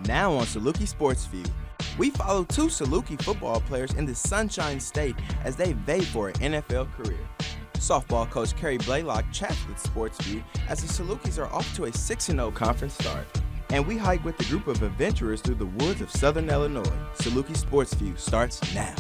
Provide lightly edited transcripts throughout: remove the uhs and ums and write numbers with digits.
Now on Saluki Sportsview, we follow two Saluki football players in the Sunshine State as they vie for an NFL career. Softball coach Kerry Blaylock chats with Sportsview as the Salukis are off to a 6-0 conference start. And we hike with a group of adventurers through the woods of Southern Illinois. Saluki Sportsview starts now.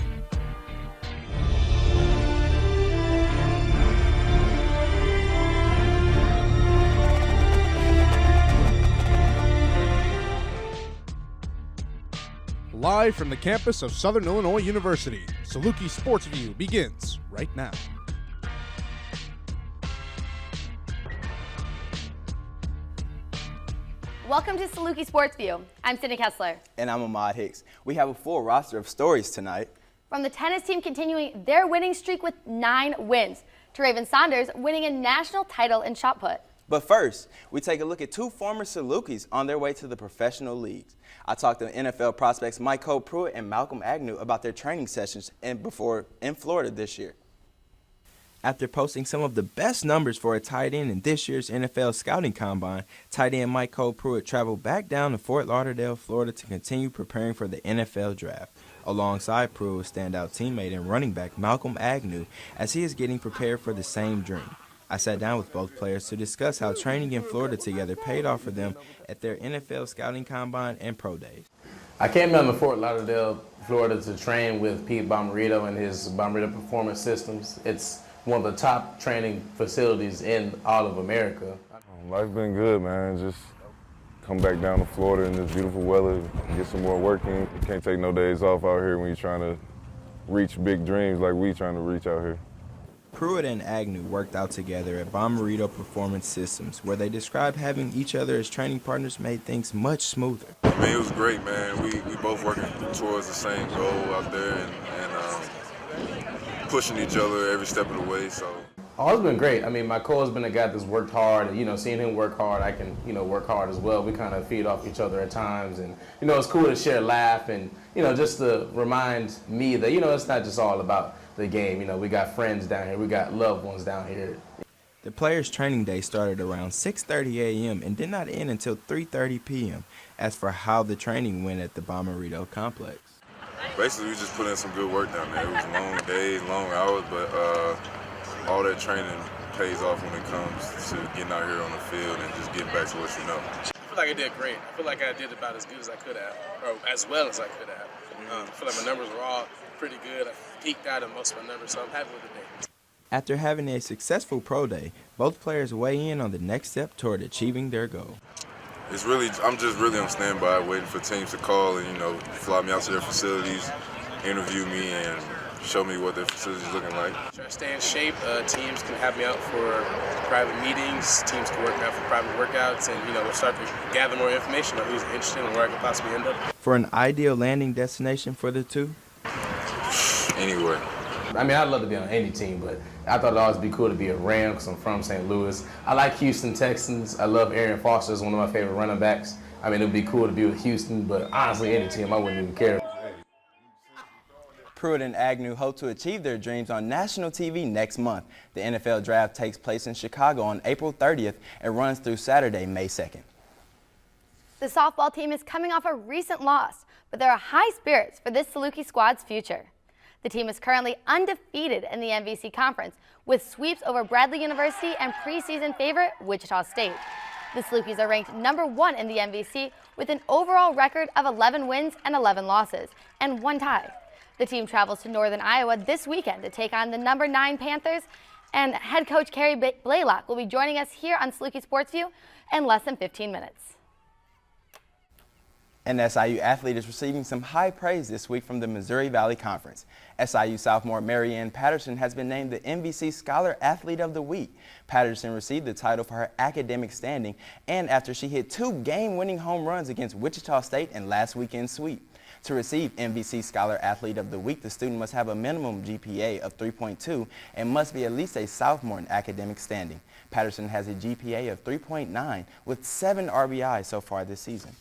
Live from the campus of Southern Illinois University, Saluki Sportsview begins right now. Welcome to Saluki Sportsview. I'm Sydney Kessler. And I'm Ahmad Hicks. We have a full roster of stories tonight. From the tennis team continuing their winning streak with 9 wins, to Raven Saunders winning a national title in shot put. But first, we take a look at two former Salukis on their way to the professional leagues. I talked to NFL prospects Michael Pruitt and Malcolm Agnew about their training sessions in Florida this year. After posting some of the best numbers for a tight end in this year's NFL scouting combine, tight end Michael Pruitt traveled back down to Fort Lauderdale, Florida to continue preparing for the NFL draft. Alongside Pruitt's standout teammate and running back Malcolm Agnew as he is getting prepared for the same dream. I sat down with both players to discuss how training in Florida together paid off for them at their NFL scouting combine and pro days. I came down to Fort Lauderdale, Florida to train with Pete Bomarito and his Bomarito Performance Systems. It's one of the top training facilities in all of America. Life's been good, man. Just come back down to Florida in this beautiful weather, get some more work in. You can't take no days off out here when you're trying to reach big dreams like we trying to reach out here. Pruitt and Agnew worked out together at Bomarito Performance Systems, where they described having each other as training partners made things much smoother. I mean, it was great, man. We both working towards the same goal out there and pushing each other every step of the way. So. Oh, it's been great. I mean, my coach has been a guy that's worked hard, and, seeing him work hard, I can, work hard as well. We kind of feed off each other at times, and, it's cool to share a laugh and, just to remind me that, it's not just all about the game. We got friends down here. We got loved ones down here. The players' training day started around 6:30 a.m. and did not end until 3:30 p.m. As for how the training went at the Bomarito complex. Basically, we just put in some good work down there. It was long days, long hours, but all that training pays off when it comes to getting out here on the field and just getting back to what you know. I feel like I did great. I feel like I did about as good as I could have, or as well as I could have. I feel like my numbers were all pretty good. I peaked out in most of my numbers, so I'm happy with the day. After having a successful pro day, both players weigh in on the next step toward achieving their goal. I'm just really on standby, waiting for teams to call and, fly me out to their facilities, interview me, and show me what their facility's looking like. Try to stay in shape. Teams can have me out for private meetings. Teams can work me out for private workouts, and we'll start to gather more information on who's interested and where I could possibly end up. For an ideal landing destination for the two? Anywhere. I mean, I'd love to be on any team, but I thought it'd always be cool to be a Ram because I'm from St. Louis. I like Houston Texans. I love Arian Foster as one of my favorite running backs. I mean, it'd be cool to be with Houston, but honestly, any team, I wouldn't even care. Pruitt and Agnew hope to achieve their dreams on national TV next month. The NFL Draft takes place in Chicago on April 30th and runs through Saturday, May 2nd. The softball team is coming off a recent loss, but there are high spirits for this Saluki squad's future. The team is currently undefeated in the MVC Conference with sweeps over Bradley University and preseason favorite Wichita State. The Salukis are ranked #1 in the MVC with an overall record of 11 wins and 11 losses and 1 tie. The team travels to Northern Iowa this weekend to take on the #9 Panthers, and head coach Kerry Blaylock will be joining us here on Saluki Sportsview in less than 15 minutes. An SIU athlete is receiving some high praise this week from the Missouri Valley Conference. SIU sophomore Marianne Patterson has been named the MVC Scholar Athlete of the Week. Patterson received the title for her academic standing and after she hit 2 game-winning home runs against Wichita State in last weekend's sweep. To receive MVC Scholar Athlete of the Week, the student must have a minimum GPA of 3.2 and must be at least a sophomore in academic standing. Patterson has a GPA of 3.9 with 7 RBIs so far this season.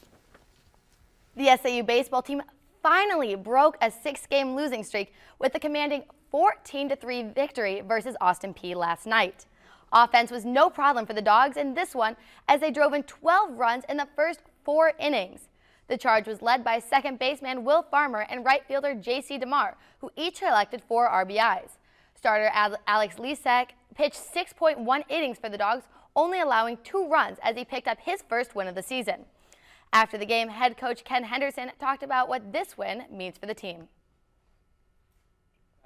The SIU baseball team finally broke a 6-game losing streak with a commanding 14-3 victory versus Austin Peay last night. Offense was no problem for the Dogs in this one as they drove in 12 runs in the first 4 innings. The charge was led by second baseman Will Farmer and right fielder J.C. DeMar, who each collected 4 RBIs. Starter Alex Lisek pitched 6.1 innings for the Dogs, only allowing 2 runs as he picked up his first win of the season. After the game, head coach Ken Henderson talked about what this win means for the team.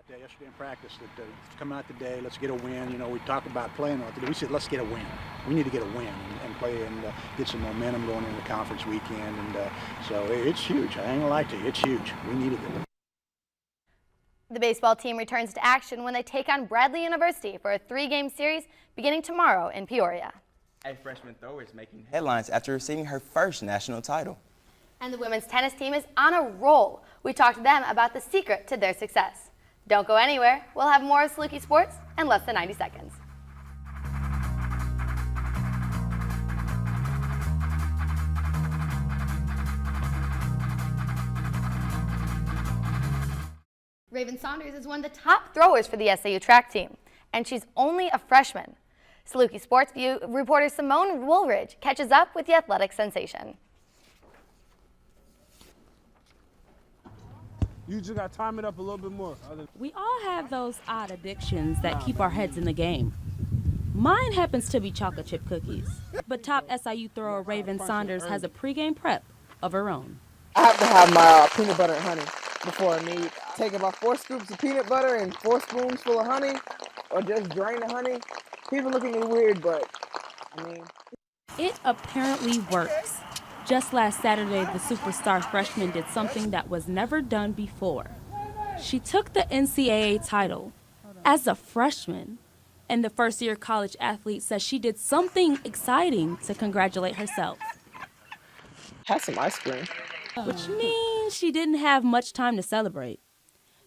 Yesterday in practice, that come out today, let's get a win. You know, we talk about playing what to do. We said, let's get a win. We need to get a win and play and get some momentum going into the conference weekend. And so it's huge. I ain't gonna lie to you, it's huge. We needed it. The baseball team returns to action when they take on Bradley University for a 3-game series beginning tomorrow in Peoria. A freshman thrower is making headlines after receiving her first national title. And the women's tennis team is on a roll. We talked to them about the secret to their success. Don't go anywhere. We'll have more of Saluki Sports in less than 90 seconds. Raven Saunders is one of the top throwers for the SAU track team, and she's only a freshman. Saluki Sportsview reporter Simone Woolridge catches up with the athletic sensation. You just got to time it up a little bit more. We all have those odd addictions that keep our heads in the game. Mine happens to be chocolate chip cookies. But top SIU thrower Raven Saunders has a pregame prep of her own. I have to have my peanut butter and honey before I meet. Take about 4 scoops of peanut butter and 4 spoons full of honey, or just drain the honey. People look at me weird, but I mean. It apparently works. Just last Saturday, the superstar freshman did something that was never done before. She took the NCAA title as a freshman, and the first-year college athlete says she did something exciting to congratulate herself. Had some ice cream. Which means she didn't have much time to celebrate.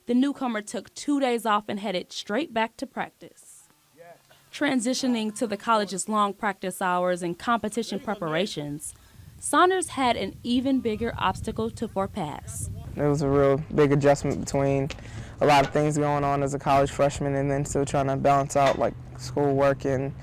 The newcomer took 2 days off and headed straight back to practice. Transitioning to the college's long practice hours and competition preparations, Saunders had an even bigger obstacle to forepass. It was a real big adjustment between a lot of things going on as a college freshman and then still trying to balance out like schoolwork and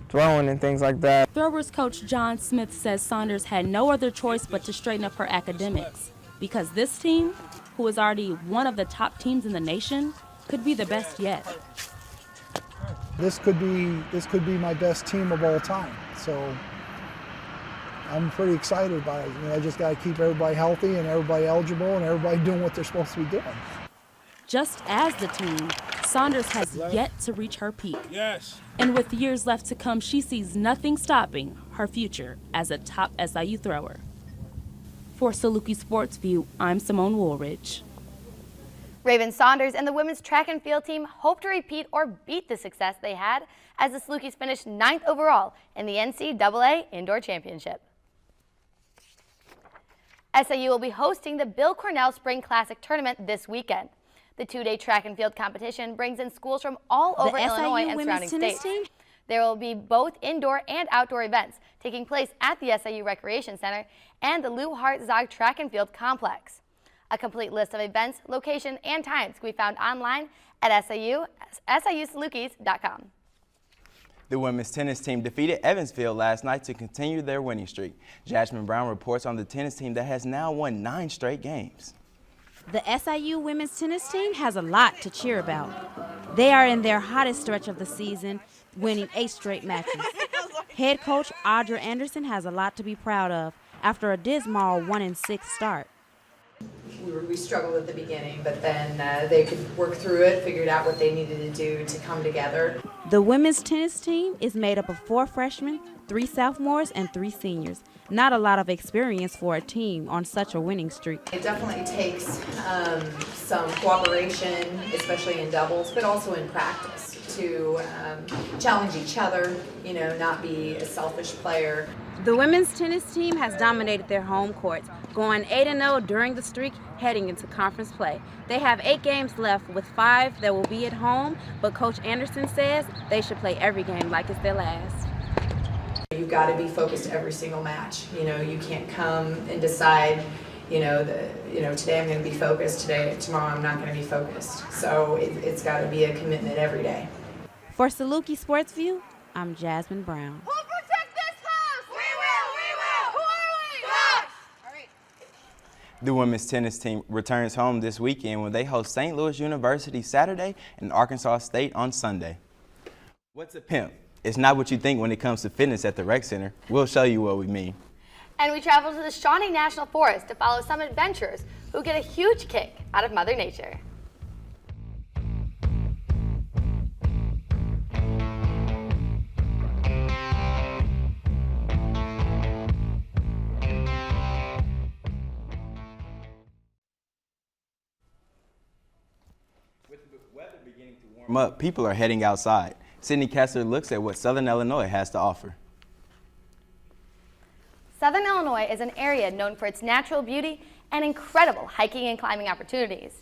throwing and things like that. Throwers coach John Smith says Saunders had no other choice but to straighten up her academics because this team, who is already one of the top teams in the nation, could be the best yet. This could be my best team of all time. So I'm pretty excited about it. I just got to keep everybody healthy and everybody eligible and everybody doing what they're supposed to be doing. Just as the team, Saunders has yet to reach her peak. Yes. And with years left to come, she sees nothing stopping her future as a top SIU thrower. For Saluki Sportsview, I'm Simone Woolridge. Raven Saunders and the women's track and field team hope to repeat or beat the success they had as the Salukis finished 9th overall in the NCAA Indoor Championship. SIU will be hosting the Bill Cornell Spring Classic Tournament this weekend. The 2-day track and field competition brings in schools from all over Illinois and surrounding states. There will be both indoor and outdoor events taking place at the SIU Recreation Center and the Lou Hart Zog Track and Field Complex. A complete list of events, location, and times can be found online at siusalukis.com. The women's tennis team defeated Evansville last night to continue their winning streak. Jasmine Brown reports on the tennis team that has now won 9 straight games. The SIU women's tennis team has a lot to cheer about. They are in their hottest stretch of the season, winning 8 straight matches. Head coach Audra Anderson has a lot to be proud of after a dismal 1-6 start. We struggled at the beginning, but then they could work through it, figured out what they needed to do to come together. The women's tennis team is made up of 4 freshmen, 3 sophomores, and 3 seniors. Not a lot of experience for a team on such a winning streak. It definitely takes some cooperation, especially in doubles, but also in practice to challenge each other, not be a selfish player. The women's tennis team has dominated their home courts, going 8-0 during the streak heading into conference play. They have 8 games left with 5 that will be at home, but Coach Anderson says they should play every game like it's their last. You've got to be focused every single match. You can't come and decide, today I'm going to be focused, tomorrow I'm not going to be focused. So it's got to be a commitment every day. For Saluki Sportsview, I'm Jasmine Brown. Who'll protect this house? We will! Who are we? God! All right. The women's tennis team returns home this weekend when they host St. Louis University Saturday and Arkansas State on Sunday. What's a pimp? It's not what you think when it comes to fitness at the rec center. We'll show you what we mean. And we travel to the Shawnee National Forest to follow some adventurers who get a huge kick out of Mother Nature. With the weather beginning to warm up, people are heading outside. Sydney Kessler looks at what Southern Illinois has to offer. Southern Illinois is an area known for its natural beauty and incredible hiking and climbing opportunities.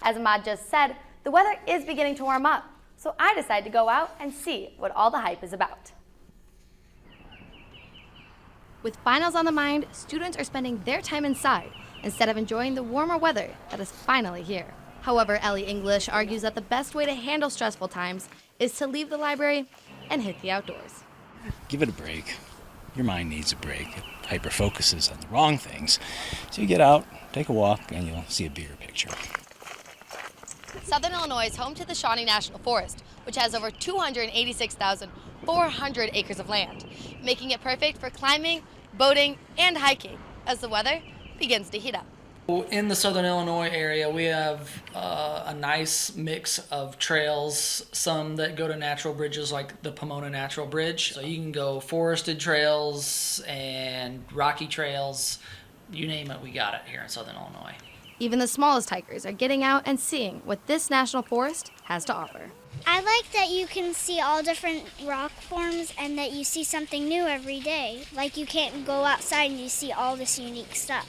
As Ahmad just said, the weather is beginning to warm up, so I decided to go out and see what all the hype is about. With finals on the mind, students are spending their time inside instead of enjoying the warmer weather that is finally here. However, Ellie English argues that the best way to handle stressful times is to leave the library and hit the outdoors. Give it a break. Your mind needs a break. It hyper-focuses on the wrong things. So you get out, take a walk, and you'll see a bigger picture. Southern Illinois is home to the Shawnee National Forest, which has over 286,400 acres of land, making it perfect for climbing, boating, and hiking as the weather begins to heat up. In the Southern Illinois area, we have a nice mix of trails, some that go to natural bridges like the Pomona Natural Bridge. So you can go forested trails and rocky trails, you name it, we got it here in Southern Illinois. Even the smallest hikers are getting out and seeing what this national forest has to offer. I like that you can see all different rock forms and that you see something new every day. Like you can't go outside and you see all this unique stuff.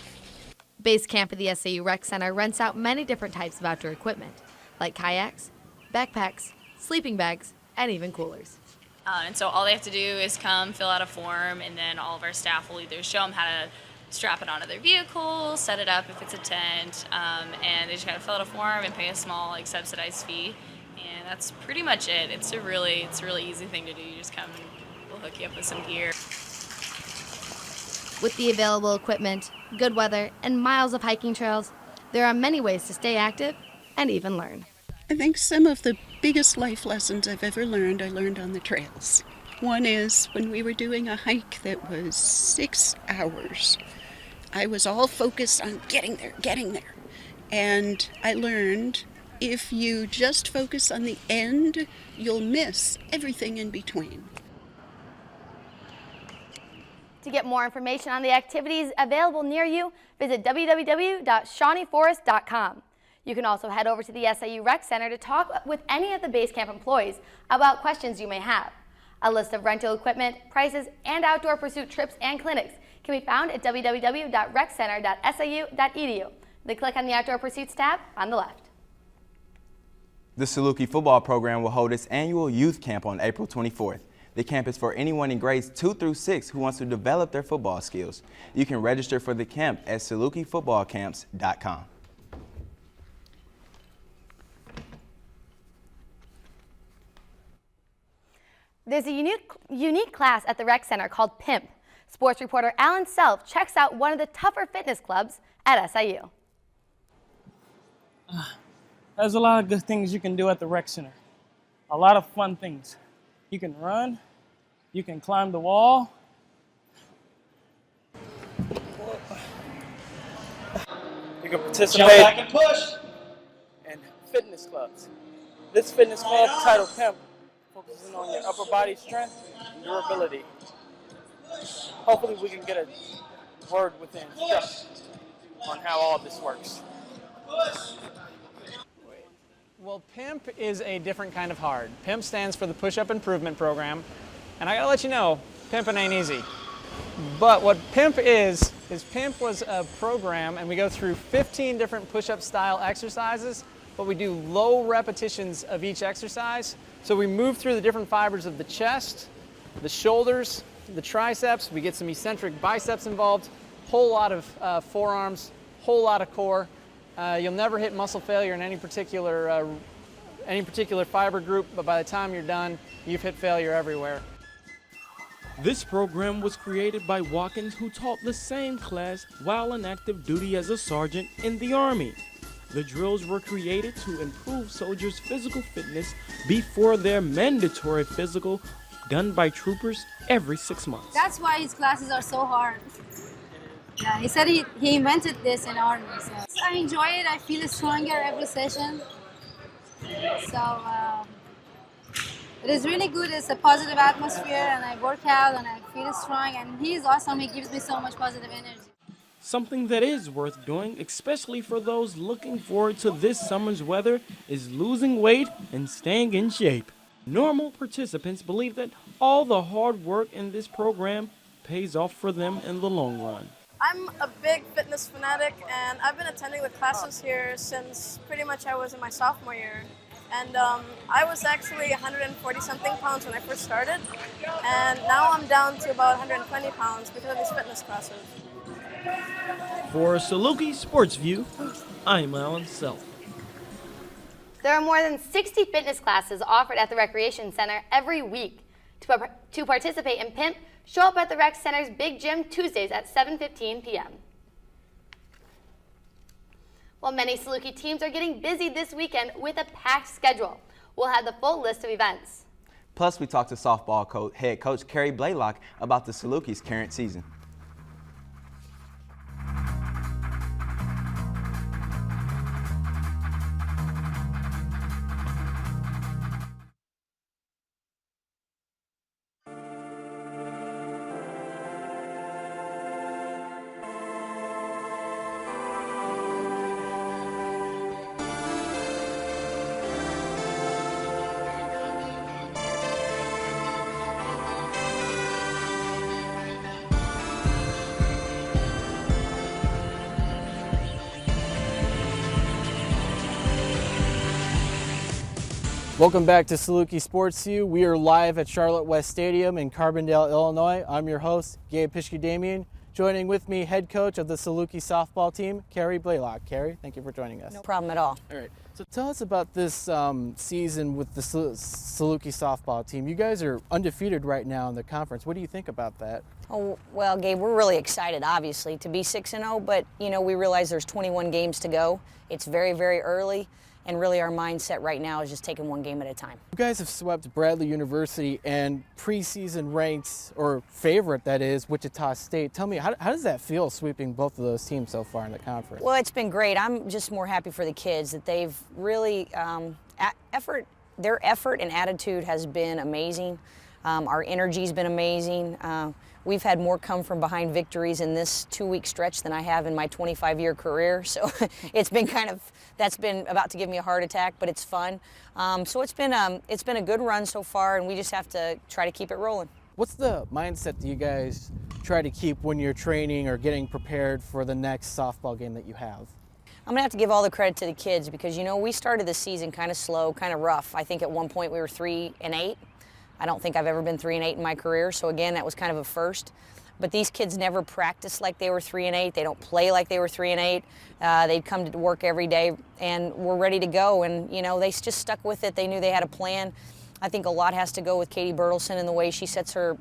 Base camp at the SAU Rec Center rents out many different types of outdoor equipment, like kayaks, backpacks, sleeping bags, and even coolers. And so all they have to do is come, fill out a form, and then all of our staff will either show them how to strap it onto their vehicle, set it up if it's a tent, and they just gotta fill out a form and pay a small, subsidized fee. And that's pretty much it. It's a really easy thing to do. You just come and we'll hook you up with some gear. With the available equipment, good weather, and miles of hiking trails, there are many ways to stay active and even learn. I think some of the biggest life lessons I've ever learned, I learned on the trails. One is when we were doing a hike that was 6 hours. I was all focused on getting there. And I learned if you just focus on the end, you'll miss everything in between. To get more information on the activities available near you, visit www.shawneeforest.com. You can also head over to the SAU Rec Center to talk with any of the base camp employees about questions you may have. A list of rental equipment, prices, and outdoor pursuit trips and clinics can be found at www.reccenter.sau.edu. Then click on the Outdoor Pursuits tab on the left. The Saluki football program will hold its annual youth camp on April 24th. The camp is for anyone in grades 2 through 6 who wants to develop their football skills. You can register for the camp at salukifootballcamps.com. There's a unique class at the Rec Center called PIMP. Sports reporter Alan Self checks out one of the tougher fitness clubs at SIU. There's a lot of good things you can do at the Rec Center. A lot of fun things. You can run, you can climb the wall. You can participate Jump back and push. in fitness clubs. This fitness club, titled PIMP, focuses on your upper body strength and durability. Hopefully we can get a word with the instructor on how all this works. Well, PIMP is a different kind of hard. PIMP stands for the Push-Up Improvement Program. And I gotta let you know, pimping ain't easy. But what PIMP is PIMP was a program, and we go through 15 different push-up style exercises, but we do low repetitions of each exercise. So we move through the different fibers of the chest, the shoulders, the triceps. We get some eccentric biceps involved, whole lot of forearms, whole lot of core. You'll never hit muscle failure in any particular fiber group, but by the time you're done, you've hit failure everywhere. This program was created by Watkins, who taught the same class while on active duty as a sergeant in the Army. The drills were created to improve soldiers' physical fitness before their mandatory physical done by troopers every 6 months. That's why his classes are so hard. Yeah, he said he invented this in Army. So I enjoy it. I feel stronger every session. So it is really good. It's a positive atmosphere, and I work out and I feel strong. And he is awesome. He gives me so much positive energy. Something that is worth doing, especially for those looking forward to this summer's weather, is losing weight and staying in shape. Normal participants believe that all the hard work in this program pays off for them in the long run. I'm a big fitness fanatic, and I've been attending the classes here since pretty much I was in my sophomore year. And I was actually 140-something pounds when I first started, and now I'm down to about 120 pounds because of these fitness classes. For Saluki Sportsview, I'm Alan Self. There are more than 60 fitness classes offered at the Recreation Center every week. To participate in PIMP, show up at the Rec Center's Big Gym Tuesdays at 7:15 p.m. Well, many Saluki teams are getting busy this weekend with a packed schedule. We'll have the full list of events. Plus, we talked to softball head coach Carrie Blaylock about the Saluki's current season. Welcome back to Saluki Sportsview. We are live at Charlotte West Stadium in Carbondale, Illinois. I'm your host, Gabe Pishke-Damian. Joining with me, head coach of the Saluki softball team, Carrie Blaylock. Carrie, thank you for joining us. No problem at all. All right, so tell us about this season with the Saluki softball team. You guys are undefeated right now in the conference. What do you think about that? Oh, well, Gabe, we're really excited, obviously, to be 6-0, but, you know, we realize there's 21 games to go. It's very, very early. And really our mindset right now is just taking one game at a time. You guys have swept Bradley University and preseason ranked, or favorite that is, Wichita State. Tell me, how does that feel sweeping both of those teams so far in the conference? Well, it's been great. I'm just more happy for the kids that they've really, their effort and attitude has been amazing. Our energy's been amazing. We've had more come from behind victories in this 2-week stretch than I have in my 25-year career. So it's been that's been about to give me a heart attack, but it's fun. So it's been a good run so far, and we just have to try to keep it rolling. What's the mindset that you guys try to keep when you're training or getting prepared for the next softball game that you have? I'm gonna have to give all the credit to the kids because, you know, we started the season kind of slow, kind of rough. I think at one point we were 3-8. I don't think I've ever been 3-8 in my career, so again, that was kind of a first. But these kids never practiced like they were 3-8. They don't play like they were 3-8. They'd come to work every day and were ready to go. And, you know, they just stuck with it. They knew they had a plan. I think a lot has to go with Katie Bertelson and the way she sets her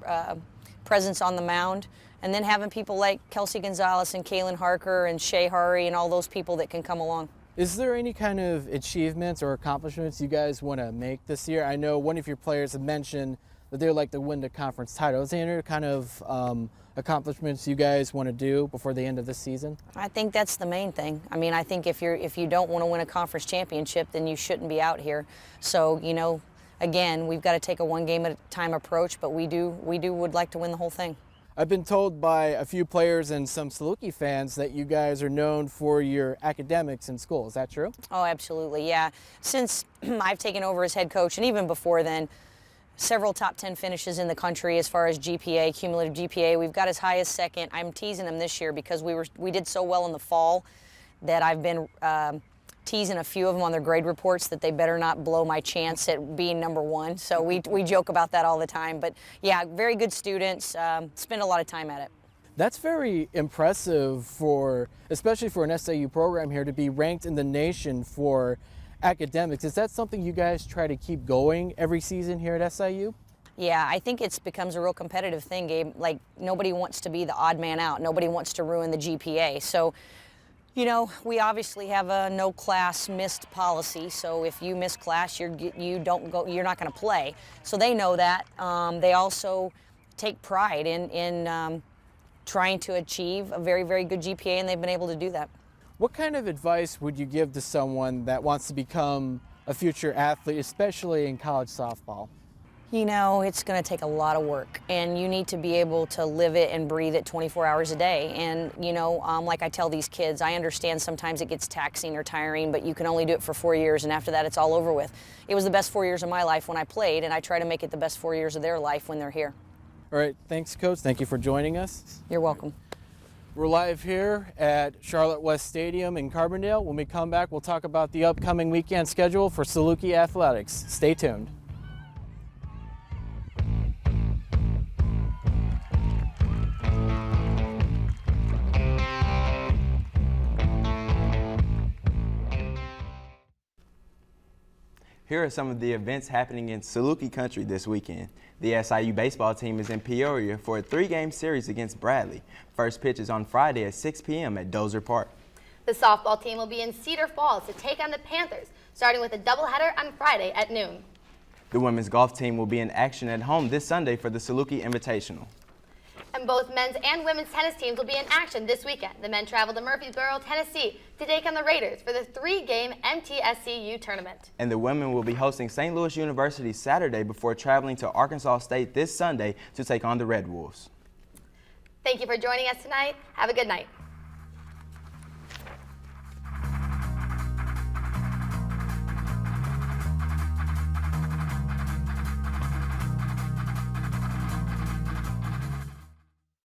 presence on the mound. And then having people like Kelsey Gonzalez and Kaylin Harker and Shea Hari and all those people that can come along. Is there any kind of achievements or accomplishments you guys want to make this year? I know one of your players had mentioned that they'd like to win the conference title. Is there any kind of accomplishments you guys want to do before the end of this season? I think that's the main thing. I mean, I think if you don't want to win a conference championship, then you shouldn't be out here. So, you know, again, we've got to take a one game at a time approach, but we would like to win the whole thing. I've been told by a few players and some Saluki fans that you guys are known for your academics in school. Is that true? Oh, absolutely, yeah. Since I've taken over as head coach, and even before then, several top 10 finishes in the country as far as GPA, cumulative GPA. We've got as high as second. I'm teasing them this year because we did so well in the fall that I've been teasing a few of them on their grade reports that they better not blow my chance at being number one. So we joke about that all the time. But yeah, very good students, spend a lot of time at it. That's very impressive especially for an SIU program here, to be ranked in the nation for academics. Is that something you guys try to keep going every season here at SIU? Yeah, I think it becomes a real competitive thing, Gabe. Like, nobody wants to be the odd man out. Nobody wants to ruin the GPA. So, you know, we obviously have a no class missed policy. So if you miss class, you're not going to play. So they know that. They also take pride in trying to achieve a very, very good GPA, and they've been able to do that. What kind of advice would you give to someone that wants to become a future athlete, especially in college softball? You know, it's going to take a lot of work, and you need to be able to live it and breathe it 24 hours a day. And, you know, like I tell these kids, I understand sometimes it gets taxing or tiring, but you can only do it for 4 years, and after that, it's all over with. It was the best 4 years of my life when I played, and I try to make it the best 4 years of their life when they're here. All right, thanks, Coach. Thank you for joining us. You're welcome. We're live here at Charlotte West Stadium in Carbondale. When we come back, we'll talk about the upcoming weekend schedule for Saluki Athletics. Stay tuned. Here are some of the events happening in Saluki country this weekend. The SIU baseball team is in Peoria for a 3-game series against Bradley. First pitch is on Friday at 6 p.m. at Dozer Park. The softball team will be in Cedar Falls to take on the Panthers, starting with a doubleheader on Friday at noon. The women's golf team will be in action at home this Sunday for the Saluki Invitational. And both men's and women's tennis teams will be in action this weekend. The men travel to Murfreesboro, Tennessee to take on the Raiders for the 3-game MTSCU tournament. And the women will be hosting St. Louis University Saturday before traveling to Arkansas State this Sunday to take on the Red Wolves. Thank you for joining us tonight. Have a good night.